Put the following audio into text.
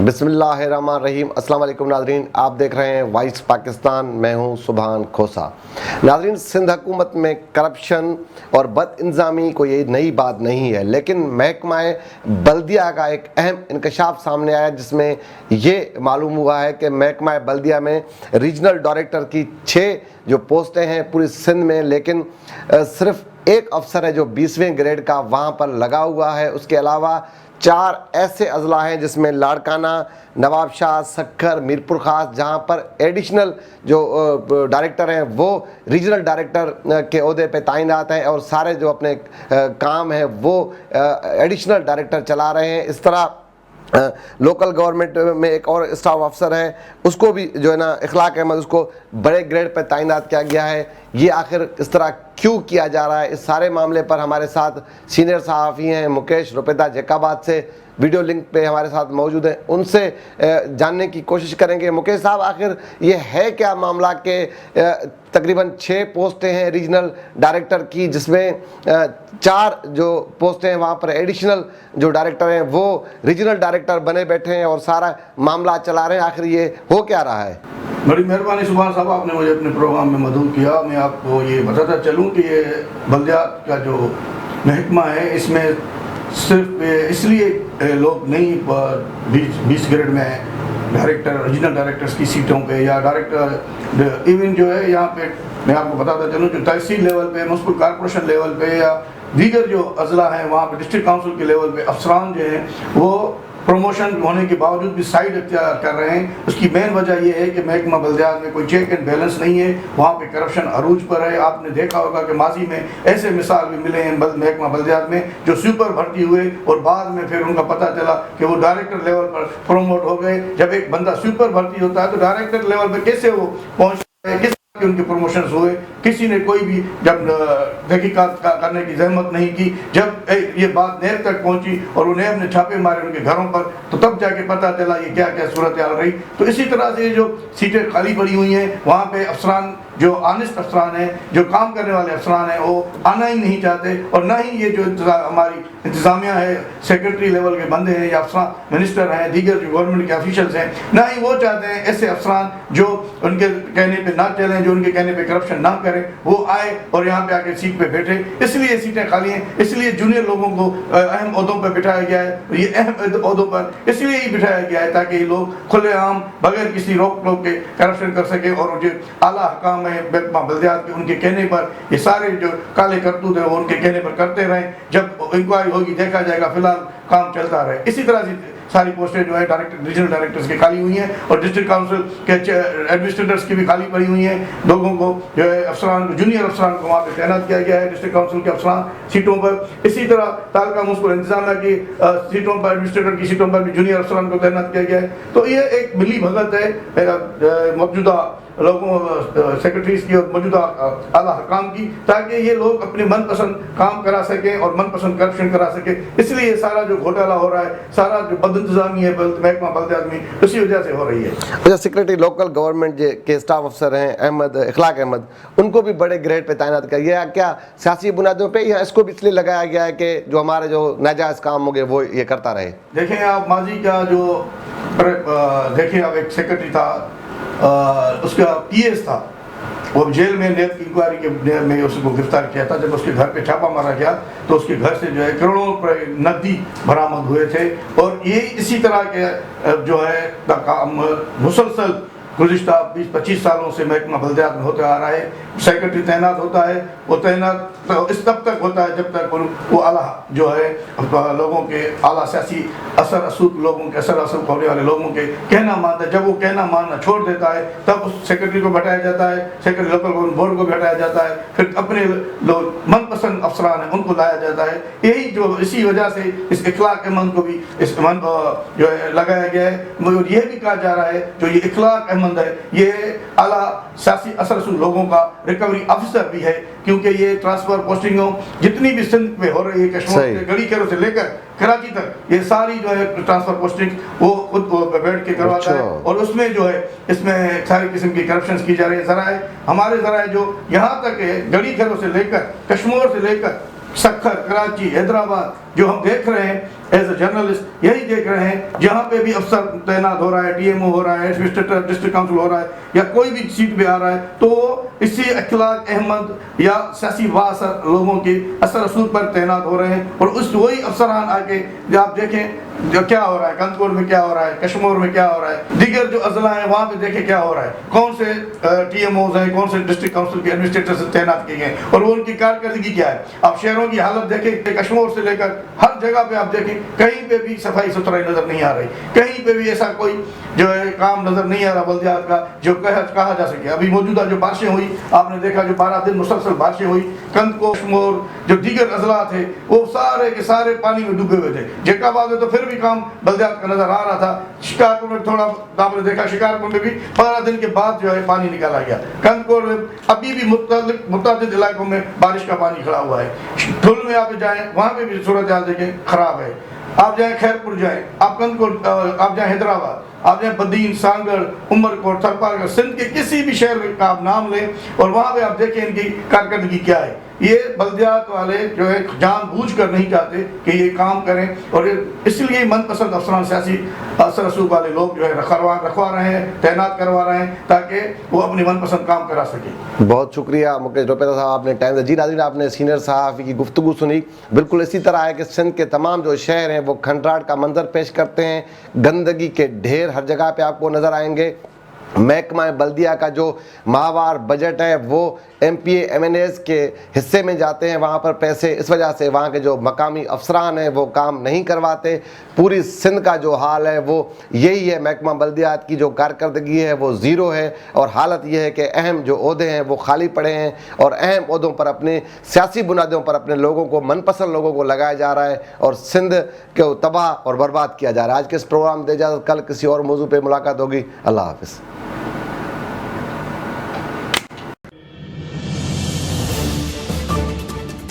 بسم اللہ الرحمن الرحیم۔ السلام علیکم ناظرین، آپ دیکھ رہے ہیں وائس پاکستان، میں ہوں سبحان کھوسا۔ ناظرین، سندھ حکومت میں کرپشن اور بد انتظامی کوئی یہ نئی بات نہیں ہے، لیکن محکمہ بلدیہ کا ایک اہم انکشاف سامنے آیا جس میں یہ معلوم ہوا ہے کہ محکمہ بلدیہ میں ریجنل ڈائریکٹر کی 6 جو پوسٹیں ہیں پوری سندھ میں، لیکن صرف ایک افسر ہے جو 20ویں گریڈ کا وہاں پر لگا ہوا ہے۔ اس کے علاوہ 4 ایسے اضلاع ہیں جس میں لاڑکانہ، نواب شاہ، سکھر، میرپور خاص، جہاں پر ایڈیشنل جو ڈائریکٹر ہیں وہ ریجنل ڈائریکٹر کے عہدے پہ تعینات ہیں، اور سارے جو اپنے کام ہیں وہ ایڈیشنل ڈائریکٹر چلا رہے ہیں۔ اس طرح لوکل گورنمنٹ میں ایک اور اسٹاف افسر ہے، اس کو بھی جو ہے نا اخلاق احمد، اس کو بڑے گریڈ پہ تعینات کیا گیا ہے۔ یہ آخر اس طرح کیوں کیا جا رہا ہے؟ اس سارے معاملے پر ہمارے ساتھ سینئر صحافی ہیں مکیش روپیتا جیکاباد سے، ویڈیو لنک پہ ہمارے ساتھ موجود ہیں، ان سے جاننے کی کوشش کریں گے۔ مکیش صاحب، آخر یہ ہے کیا معاملہ کہ تقریباً 6 پوسٹیں ہیں ریجنل ڈائریکٹر کی، جس میں 4 جو پوسٹیں ہیں وہاں پر ایڈیشنل جو ڈائریکٹر ہیں وہ ریجنل ڈائریکٹر بنے بیٹھے ہیں اور سارا معاملہ چلا رہے ہیں؟ آخر یہ ہو کیا رہا ہے؟ بڑی مہربانی سبحان صاحب، آپ نے مجھے اپنے پروگرام میں مدعو کیا۔ میں آپ کو یہ بتاتا چلوں کہ یہ بلدیات کا جو محکمہ ہے، اس میں صرف اس لیے لوگ نہیں 20 گریڈ میں ڈائریکٹر، ریجنل ڈائریکٹرز کی سیٹوں پہ یا ڈائریکٹر ایون جو ہے یہاں پہ میں آپ کو بتاتا چلوں کہ تحصیل لیول پہ، میونسپل کارپوریشن لیول پہ یا دیگر جو اضلاع ہیں وہاں پہ ڈسٹرکٹ کاؤنسل کے لیول پہ افسران جو ہیں وہ پروموشن ہونے کے باوجود بھی سائیڈ اختیار کر رہے ہیں۔ اس کی مین وجہ یہ ہے کہ محکمہ بلدیات میں کوئی چیک اینڈ بیلنس نہیں ہے، وہاں پہ کرپشن عروج پر ہے۔ آپ نے دیکھا ہوگا کہ ماضی میں ایسے مثال بھی ملے ہیں محکمہ بلدیات میں جو سپر بھرتی ہوئے اور بعد میں پھر ان کا پتہ چلا کہ وہ ڈائریکٹر لیول پر پروموٹ ہو گئے۔ جب ایک بندہ سپر بھرتی ہوتا ہے تو ڈائریکٹر لیول پہ کیسے وہ پہنچ گئے، ان کے پروموشنز ہوئے؟ کسی نے کوئی بھی جب تحقیقات کرنے کی زحمت نہیں کی۔ جب یہ بات نیب تک پہنچی اور وہ نیب نے چھاپے مارے ان کے گھروں پر، تو تب جا کے پتہ چلا یہ کیا کیا صورتحال رہی۔ تو اسی طرح سے جو سیٹیں خالی پڑی ہوئی ہیں وہاں پہ افسران جو آنیسٹ افسران ہیں، جو کام کرنے والے افسران ہیں، وہ آنا ہی نہیں چاہتے، اور نہ ہی یہ جو ہماری انتظامیہ ہے، سیکرٹری لیول کے بندے ہیں یا افسران منسٹر ہیں، دیگر جو گورنمنٹ کے آفیشلز ہیں، نہ ہی وہ چاہتے ہیں ایسے افسران جو ان کے کہنے پہ نہ چلیں، جو ان کے کہنے پہ کرپشن نہ کریں، وہ آئے اور یہاں پہ آ کے سیٹ پہ بیٹھے۔ اس لیے سیٹیں خالی ہیں، اس لیے جونیئر لوگوں کو اہم عہدوں پہ بٹھایا گیا ہے۔ یہ اہم عہدوں پر اس لیے ہی بٹھایا گیا ہے تاکہ یہ لوگ کھلے عام بغیر کسی روک ٹوک کے کرپشن کر سکیں، اور جو اعلیٰ حکام ہیں محکمہ بلدیات کے، ان کے کہنے پر یہ سارے جو کالے کرتوت ہیں وہ ان کے کہنے پر کرتے رہیں۔ جب انکوائری ہوگی دیکھا جائے گا، فی الحال کام چلتا رہے۔ اسی طرح سے ساری پوسٹیں جو ہے ڈائریکٹر ریجنل ڈائریکٹرز کی خالی ہوئی ہیں، اور ڈسٹرکٹ کاؤنسل کے ایڈمنسٹریٹرز کی بھی خالی پڑی ہوئی ہیں۔ لوگوں کو جو ہے افسران، جونیئر افسران کو وہاں پہ تعینات کیا گیا ہے ڈسٹرکٹ کاؤنسل کے افسران سیٹوں پر۔ اسی طرح تعلقہ میونسپل انتظامیہ کی سیٹوں پر، ایڈمنسٹریٹر کی سیٹوں پر بھی جونیئر افسران کو تعینات کیا گیا ہے۔ تو یہ ایک ملی بھگت ہے موجودہ لوگوں سیکرٹریز کی اور موجودہ اعلیٰ حکام کی، تاکہ یہ لوگ اپنے من پسند کام کرا سکیں اور من پسند کرپشن کرا سکیں۔ اس لیے یہ سارا جو گھوٹالہ ہو رہا ہے، سارا جو بد انتظامی ہے محکمہ بلدیات میں، اسی وجہ سے ہو رہی ہے۔ اچھا، سیکرٹری لوکل گورنمنٹ کے اسٹاف افسر ہیں اخلاق احمد، ان کو بھی بڑے گریڈ پہ تعینات کیا گیا، کیا سیاسی بنیادوں پہ یا اس کو بھی اس لیے لگایا گیا ہے کہ جو ہمارے جو ناجائز کام ہو گئے وہ یہ کرتا رہے؟ دیکھیں آپ ماضی کا جو دیکھیں، اب ایک سیکرٹری تھا، اس کا پی ایس تھا، وہ جیل میں نیب کی انکوائری کے میں اس کو گرفتار کیا تھا۔ جب اس کے گھر پہ چھاپا مارا گیا تو اس کے گھر سے جو ہے کروڑوں روپے نقدی برآمد ہوئے تھے، اور یہ اسی طرح کے جو ہے مسلسل گزشتہ 20-25 سالوں سے محکمہ بلدیات میں ہوتا آ رہا ہے۔ سیکرٹری تعینات ہوتا ہے، وہ تعینات اس تب تک ہوتا ہے جب تک وہ اعلیٰ جو ہے لوگوں کے اعلیٰ سیاسی اثر رسوخ لوگوں کے اثر رسوخ ہونے والے لوگوں کے کہنا مانتا ہے۔ جب وہ کہنا ماننا چھوڑ دیتا ہے تب اس سیکرٹری کو بٹھایا جاتا ہے، سیکرٹری لوکل گورنمنٹ بورڈ کو بٹھایا جاتا ہے، پھر اپنے لوگ من پسند افسران ہیں ان کو لایا جاتا ہے۔ یہی جو اسی وجہ سے اس اخلاق احمد کو بھی اس جو ہے لگایا گیا ہے۔ اور یہ بھی کہا جا رہا ہے جو یہ اخلاق احمد ہے، یہ اعلیٰ سیاسی اثر رسوخ لوگوں کا ریکوری آفیسر بھی ہے، کیونکہ یہ ٹرانسفر پوسٹنگوں جتنی بھی سندھ میں ہو رہی ہے، کشمیر سے گڑی کیروں سے لے کر کراچی تک، یہ ساری جو ہے ٹرانسفر پوسٹنگ وہ خود بیٹھ کے کرواتا ہے، اور اس میں جو ہے اس میں ساری قسم کی کرپشنز کی جا رہی ہے۔ ذرائع ہمارے ذرائع جو یہاں تک ہے، گڑی کیروں سے لے کر کشمیر سے لے کر سکھر، کراچی، حیدرآباد جو ہم دیکھ رہے ہیں ایز اے جرنلسٹ، یہی دیکھ رہے ہیں جہاں پہ بھی افسر تعینات ہو رہا ہے، ٹی ایم او ہو رہا ہے، ڈسٹرکٹ کاؤنسل ہو رہا ہے، یا کوئی بھی سیٹ پہ آ رہا ہے، تو اسی اخلاق احمد یا سیاسی بااثر لوگوں کے اثر رسوخ پر تعینات ہو رہے ہیں. اور اس وہی افسران آ کے جو آپ دیکھیں جو کیا ہو رہا ہے کندکور میں، کیا ہو رہا ہے کشمور میں، کیا ہو رہا ہے دیگر جو اضلاع ہیں وہاں پہ دیکھیں کیا ہو رہا ہے، کون سے ٹی ایم اوز ہیں، کون سے ڈسٹرکٹ کاؤنسل کے ایڈمنسٹریٹر سے تعینات کیے گئے اور وہ ان کی کارکردگی کیا ہے. آپ شہروں کی حالت دیکھیں، کشمور سے لے کر ہر جگہ پہ آپ دیکھیں کہیں پہ بھی صفائی ستھرائی نظر نہیں آ رہی، کہیں پہ بھی ایسا کوئی جو ہے کام نظر نہیں آ رہا بلدیات کا جو کہا جا سکے. ابھی موجودہ جو بارشیں ہوئی آپ نے دیکھا، جو 12 دن مسلسل بارشیں ہوئی، کندکور، کشمور، جو دیگر اضلاع تھے وہ سارے کے سارے پانی میں ڈوبے ہوئے تھے. جیکاباد میں تو پھر بھی کام بلدیات کا نظر آ رہا تھا. شکارپور میں تھوڑا آپ نے دیکھا، شکارپور میں بھی 12 دن کے بعد جو ہے پانی نکالا گیا. کندکور میں ابھی بھی متعدد علاقوں میں بارش کا پانی کھڑا ہوا ہے. ٹھل میں آپ جائیں وہاں پہ بھی صورتحال دیکھیں خراب ہے. آپ جائیں خیرپور جائیں، آپ کندکور، آپ جائیں حیدرآباد، آپ جائیں بدین، سانگڑ، عمرکوٹ، تھرپارگڑھ، سندھ کے کسی بھی شہر کا آپ نام لیں اور وہاں پہ آپ دیکھیں ان کی کارکردگی کیا ہے. یہ بلدیات والے جو ہے جان بوجھ کر نہیں چاہتے کہ یہ کام کریں، اور اس لیے من پسند افسران، سیاسی اثر رسوخ والے لوگ جو ہے رکھوا رہے ہیں، تعینات کروا رہے ہیں تاکہ وہ اپنی من پسند کام کرا سکیں. بہت شکریہ مکیش ڈوپیتا صاحب، آپ نے ٹائم دیا. جی ناظرین، آپ نے سینئر صحافی کی گفتگو سنی. بالکل اسی طرح ہے کہ سندھ کے تمام جو شہر ہیں وہ کھنڈراٹ کا منظر پیش کرتے ہیں. گندگی کے ڈھیر ہر جگہ پہ آپ کو نظر آئیں گے. محکمہ بلدیہ کا جو ماہوار بجٹ ہے وہ M P A M N As کے حصے میں جاتے ہیں، وہاں پر پیسے، اس وجہ سے وہاں کے جو مقامی افسران ہیں وہ کام نہیں کرواتے. پوری سندھ کا جو حال ہے وہ یہی ہے. محکمہ بلدیات کی جو کارکردگی ہے وہ زیرو ہے، اور حالت یہ ہے کہ اہم جو عہدے ہیں وہ خالی پڑے ہیں، اور اہم عہدوں پر اپنے سیاسی بنیادوں پر اپنے لوگوں کو، من پسند لوگوں کو لگایا جا رہا ہے، اور سندھ کو تباہ اور برباد کیا جا رہا ہے. آج کے اس پروگرام دے اجازت، کل کسی اور موضوع پہ ملاقات ہوگی. اللہ حافظ.